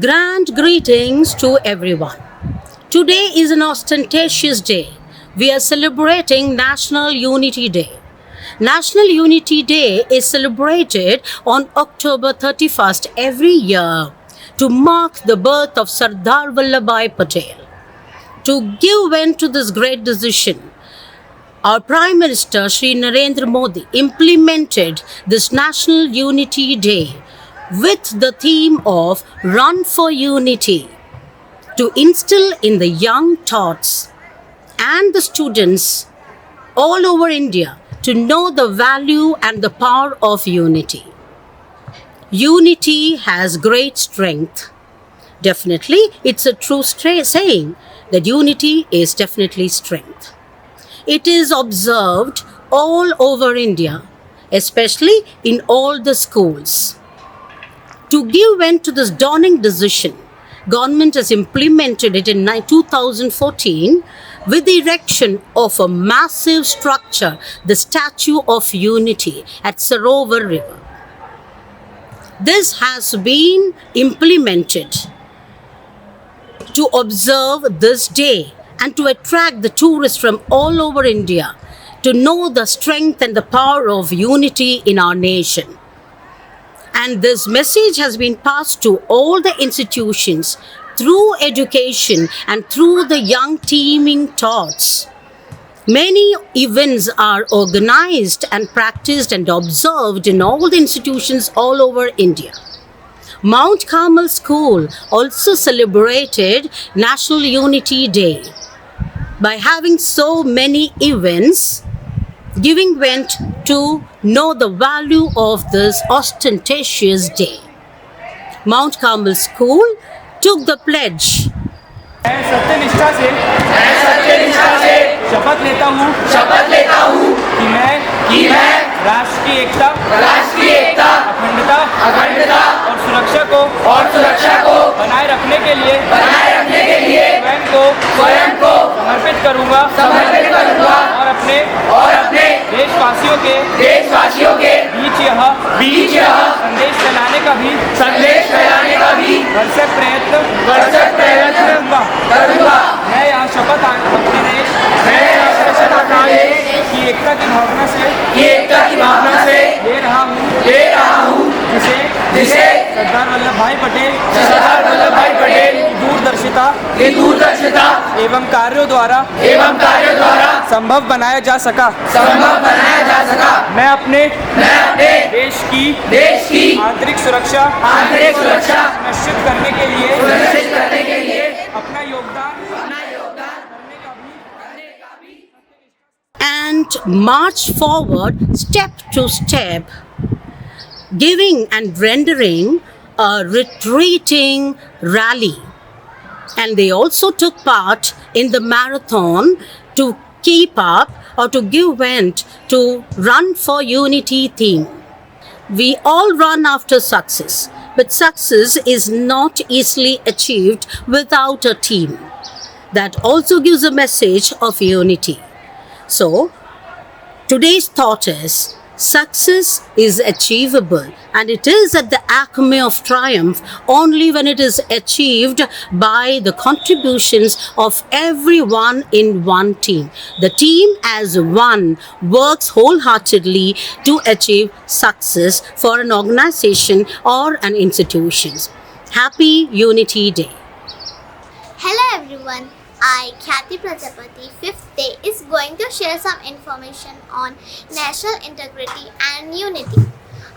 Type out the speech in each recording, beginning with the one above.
Grand greetings to everyone. Today is an ostentatious day. We are celebrating National Unity Day. National Unity Day is celebrated on October 31st every year to mark the birth of Sardar Vallabhbhai Patel. To give vent to this great decision, our Prime Minister Shri Narendra Modi implemented this National Unity Day with the theme of Run for Unity to instill in the young thoughts and the students all over India to know the value and the power of unity. Unity has great strength. Definitely, it's a true saying that unity is definitely strength. It is observed all over India, especially in all the schools. To give vent to this dawning decision, government has implemented it in 2014 with the erection of a massive structure, the Statue of Unity at Sarovar River. This has been implemented to observe this day and to attract the tourists from all over India to know the strength and the power of unity in our nation. And this message has been passed to all the institutions through education and through the young teaming thoughts. Many events are organized and practiced and observed in all the institutions all over India. Mount Carmel School also celebrated National Unity Day by having so many events, giving vent to know the value of this ostentatious day. Mount Carmel School took the pledge. मैं सत्यनिष्ठा से शपथ लेता हूँ कि मैं राष्ट्र की एकता अखंडता और सुरक्षा को बनाए रखने के लिए स्वयं को समर्पित करूँगा और अपने देशवासियों के बीच यह संदेश फैलाने का भी भरसक प्रयत्न करूँगा। मैं यहाँ शपथ अपने देश की एकता की भावना से ले रहा हूँ जिसे सरदार वल्लभ भाई पटेल की दूरदर्शिता एवं कार्यों द्वारा संभव बनाया जा सका। मैं अपने देश की आंतरिक सुरक्षा सुनिश्चित करने के लिए अपना योगदान करने का भी And march forward step to step, giving and rendering a retreating rally. And they also took part in the marathon to keep up or to give vent to Run for Unity theme. We all run after success, but success is not easily achieved without a team. That also gives a message of unity. So, today's thought is success is achievable, and it is at the acme of triumph only when it is achieved by the contributions of everyone in one team. The team as one works wholeheartedly to achieve success for an organization or an institution. Happy Unity Day. Hello everyone. I, Khyati Prajapati, 5th day, is going to share some information on national integrity and unity.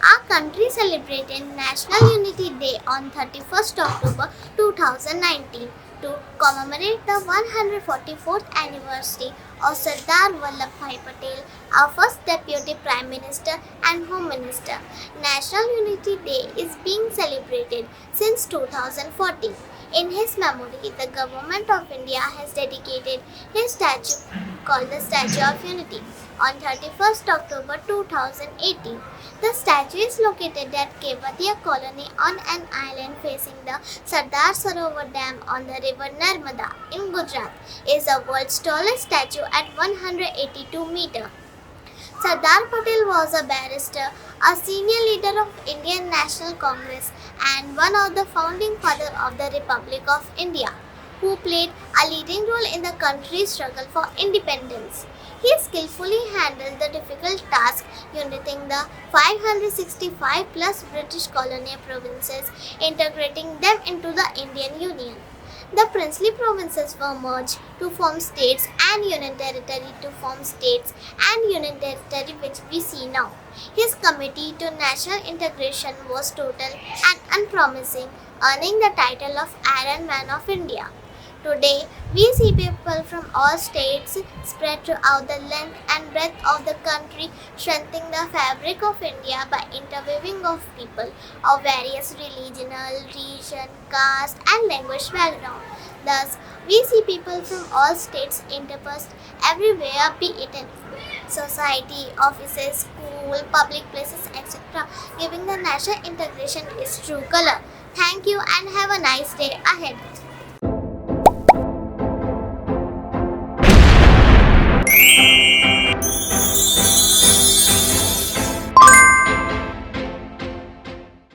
Our country celebrated National Unity Day on 31st October 2019 to commemorate the 144th anniversary of Sardar Vallabhbhai Patel, our first Deputy Prime Minister and Home Minister. National Unity Day is being celebrated since 2014. In his memory, the Government of India has dedicated his statue called the Statue of Unity on 31st October 2018. The statue is located at Kevadia colony on an island facing the Sardar Sarovar Dam on the river Narmada in Gujarat. It is the world's tallest statue at 182 meters. Sardar Patel was a barrister, a senior leader of Indian National Congress, and one of the founding fathers of the Republic of India, who played a leading role in the country's struggle for independence. He skillfully handled the difficult task uniting the 565 plus British colonial provinces, integrating them into the Indian Union. The princely provinces were merged to form states and union territory to form states and union territory which we see now. His committee to national integration was total and unpromising, earning the title of Iron Man of India. Today, we see people from all states spread throughout the length and breadth of the country, strengthening the fabric of India by interweaving of people of various regional, region, caste, and language background. Thus, we see people from all states interspersed everywhere, be it in society, offices, school, public places, etc., giving the national integration its true color. Thank you and have a nice day ahead.